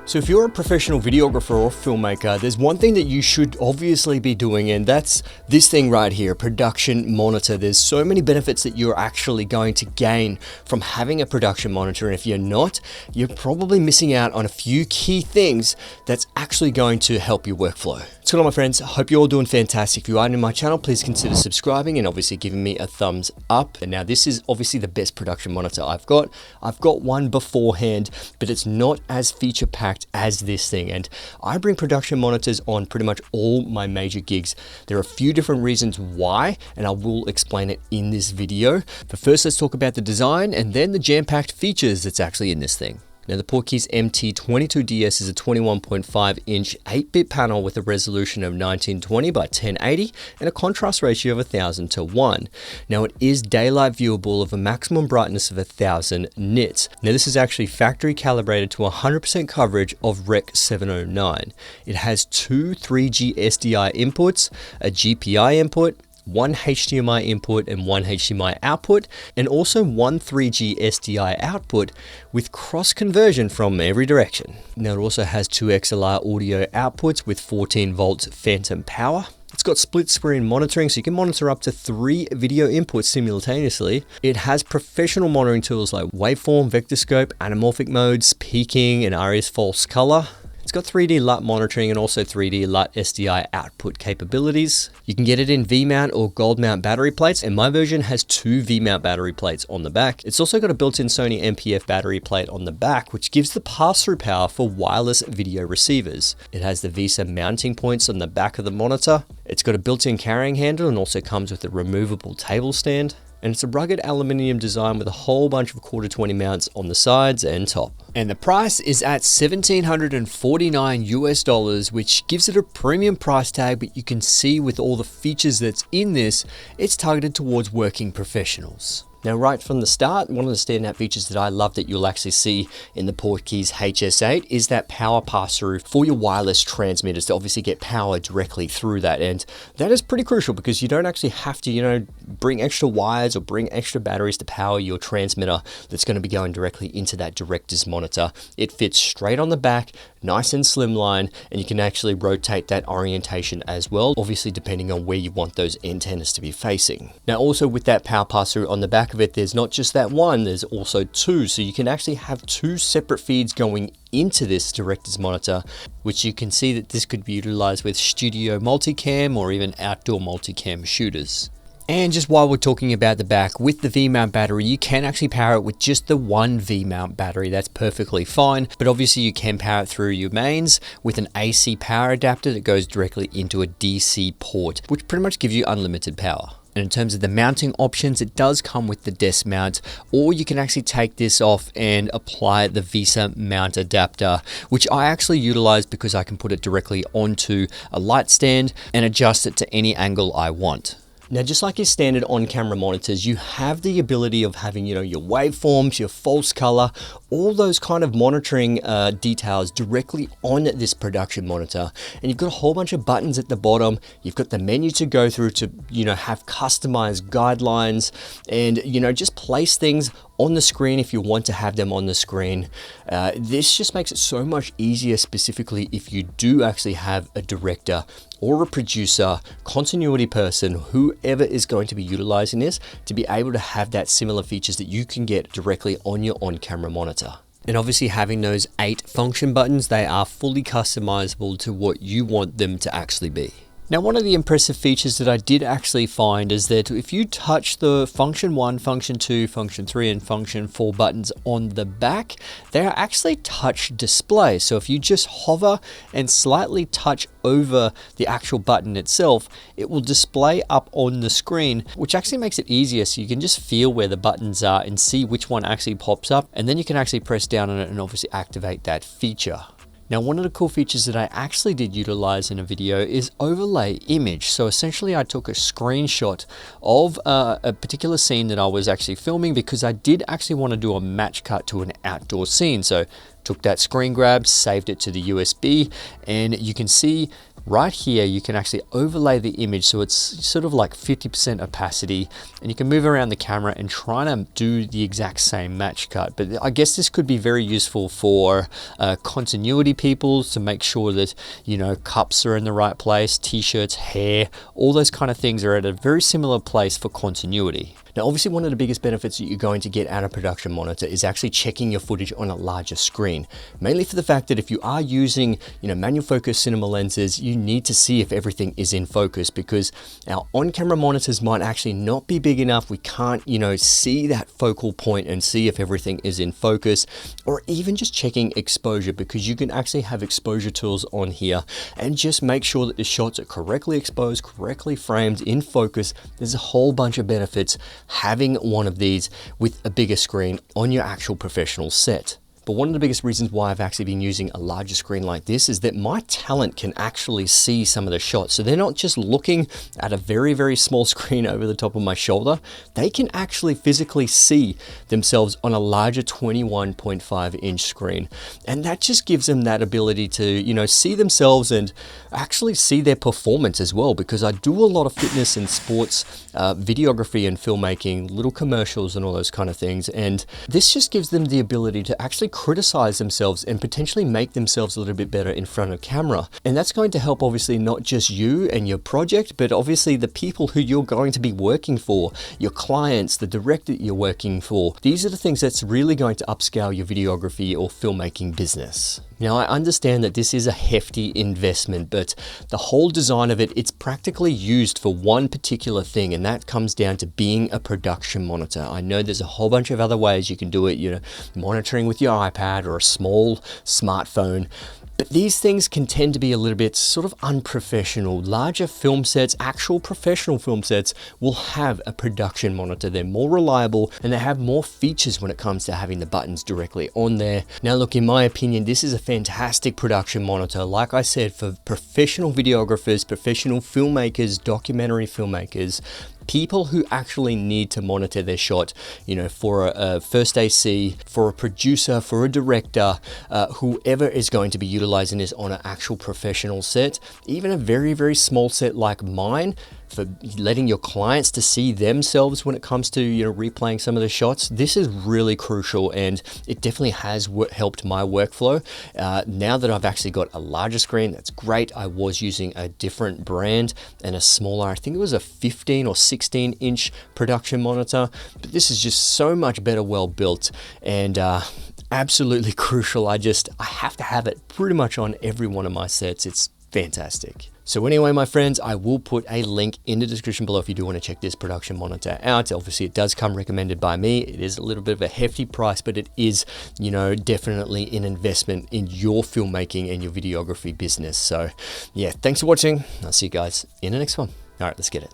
So if you're a professional videographer or filmmaker, there's one thing that you should obviously be doing, and that's this thing right here, production monitor. There's so many benefits that you're actually going to gain from having a production monitor, and if you're not, you're probably missing out on a few key things that's actually going to help your workflow. What's going on, my friends? I hope you're all doing fantastic. If you are new to my channel, please consider subscribing and obviously giving me a thumbs up. And now this is obviously the best production monitor I've got. I've got one beforehand, but it's not as feature packed as this thing. And I bring production monitors on pretty much all my major gigs. There are a few different reasons why, and I will explain it in this video. But first, let's talk about the design and then the jam-packed features that's actually in this thing. Now the Portkeys MT22DS is a 21.5 inch 8-bit panel with a resolution of 1920 by 1080 and a contrast ratio of 1000 to 1. Now it is daylight viewable of a maximum brightness of 1000 nits. Now this is actually factory calibrated to 100% coverage of Rec 709. It has two 3G SDI inputs, a GPI input, one HDMI input and one HDMI output, and also one 3G SDI output with cross conversion from every direction. Now it also has two XLR audio outputs with 14 volts phantom power. It's got split screen monitoring, so you can monitor up to 3 video inputs simultaneously. It has professional monitoring tools like waveform, vector scope, anamorphic modes, peaking, and ARRI's false color. It's got 3D LUT monitoring and also 3D LUT SDI output capabilities. You can get it in V-mount or gold mount battery plates, and my version has 2 V-mount battery plates on the back. It's also got a built-in Sony MPF battery plate on the back, which gives the pass-through power for wireless video receivers. It has the VESA mounting points on the back of the monitor. It's got a built-in carrying handle and also comes with a removable table stand. And it's a rugged aluminium design with a whole bunch of Q20 mounts on the sides and top. And the price is at $1,749 US, which gives it a premium price tag, but you can see with all the features that's in this, it's targeted towards working professionals. Now, right from the start, one of the standout features that I love that you'll actually see in the Portkeys HS8 is that power pass-through for your wireless transmitters to obviously get power directly through that. And that is pretty crucial because you don't actually have to, bring extra wires or bring extra batteries to power your transmitter that's going to be going directly into that director's monitor. It fits straight on the back, nice and slimline, and you can actually rotate that orientation as well, obviously depending on where you want those antennas to be facing. Now, also with that power pass-through on the back of it, there's not just that one, there's also 2, so you can actually have 2 separate feeds going into this director's monitor, which you can see that this could be utilized with studio multicam or even outdoor multicam shooters. And just while we're talking about the back, with the V-mount battery, you can actually power it with just the one V-mount battery. That's perfectly fine, but obviously you can power it through your mains with an AC power adapter that goes directly into a DC port, which pretty much gives you unlimited power. And in terms of the mounting options, it does come with the desk mount, or you can actually take this off and apply the VESA mount adapter, which I actually utilize because I can put it directly onto a light stand and adjust it to any angle I want. Now, just like your standard on-camera monitors, you have the ability of having, your waveforms, your false color, all those kind of monitoring details directly on this production monitor. And you've got a whole bunch of buttons at the bottom. You've got the menu to go through to, have customized guidelines and, just place things on the screen if you want to have them on the screen. This just makes it so much easier, specifically if you do actually have a director or a producer, continuity person, whoever is going to be utilizing this, to be able to have that similar features that you can get directly on your on-camera monitor. And obviously having those 8 function buttons, they are fully customizable to what you want them to actually be. Now, one of the impressive features that I did actually find is that if you touch the function 1, function 2, function 3, and function 4 buttons on the back, they are actually touch display. So if you just hover and slightly touch over the actual button itself, it will display up on the screen, which actually makes it easier so you can just feel where the buttons are and see which one actually pops up, and then you can actually press down on it and obviously activate that feature. Now, one of the cool features that I actually did utilize in a video is overlay image. So essentially I took a screenshot of a particular scene that I was actually filming because I did actually want to do a match cut to an outdoor scene. So took that screen grab, saved it to the USB, and you can see right here, you can actually overlay the image so it's sort of like 50% opacity, and you can move around the camera and try to do the exact same match cut. But I guess this could be very useful for continuity people, to make sure that, you know, cups are in the right place, t-shirts, hair, all those kind of things are at a very similar place for continuity. Now, obviously, one of the biggest benefits that you're going to get out of Production Monitor is actually checking your footage on a larger screen, mainly for the fact that if you are using, you know, manual focus cinema lenses, you need to see if everything is in focus, because our on-camera monitors might actually not be big enough. We can't, you know, see that focal point and see if everything is in focus, or even just checking exposure, because you can actually have exposure tools on here and just make sure that the shots are correctly exposed, correctly framed, in focus. There's a whole bunch of benefits having one of these with a bigger screen on your actual professional set. But one of the biggest reasons why I've actually been using a larger screen like this is that my talent can actually see some of the shots. So they're not just looking at a very, very small screen over the top of my shoulder. They can actually physically see themselves on a larger 21.5 inch screen. And that just gives them that ability to, you know, see themselves and actually see their performance as well, because I do a lot of fitness and sports videography and filmmaking, little commercials and all those kind of things. And this just gives them the ability to actually criticize themselves and potentially make themselves a little bit better in front of camera. And that's going to help obviously not just you and your project, but obviously the people who you're going to be working for, your clients, the director you're working for. These are the things that's really going to upscale your videography or filmmaking business. Now, I understand that this is a hefty investment, but the whole design of it, it's practically used for one particular thing, and that comes down to being a production monitor. I know there's a whole bunch of other ways you can do it, you know, monitoring with your iPad or a small smartphone. But these things can tend to be a little bit sort of unprofessional. Larger film sets, actual professional film sets, will have a production monitor. They're more reliable and they have more features when it comes to having the buttons directly on there. Now look, in my opinion, this is a fantastic production monitor. Like I said, for professional videographers, professional filmmakers, documentary filmmakers, people who actually need to monitor their shot, you know, for a first AC, for a producer, for a director, whoever is going to be utilizing this on an actual professional set, even a very, very small set like mine, for letting your clients to see themselves when it comes to, you know, replaying some of the shots. This is really crucial, and it definitely has helped my workflow. Now that I've actually got a larger screen, that's great. I was using a different brand and a smaller, I think it was a 15 or 16 inch production monitor, but this is just so much better, well built, and absolutely crucial. I have to have it pretty much on every one of my sets. It's fantastic. So anyway, my friends, I will put a link in the description below if you do want to check this production monitor out. Obviously, it does come recommended by me. It is a little bit of a hefty price, but it is, you know, definitely an investment in your filmmaking and your videography business. So yeah, thanks for watching. I'll see you guys in the next one. All right, let's get it.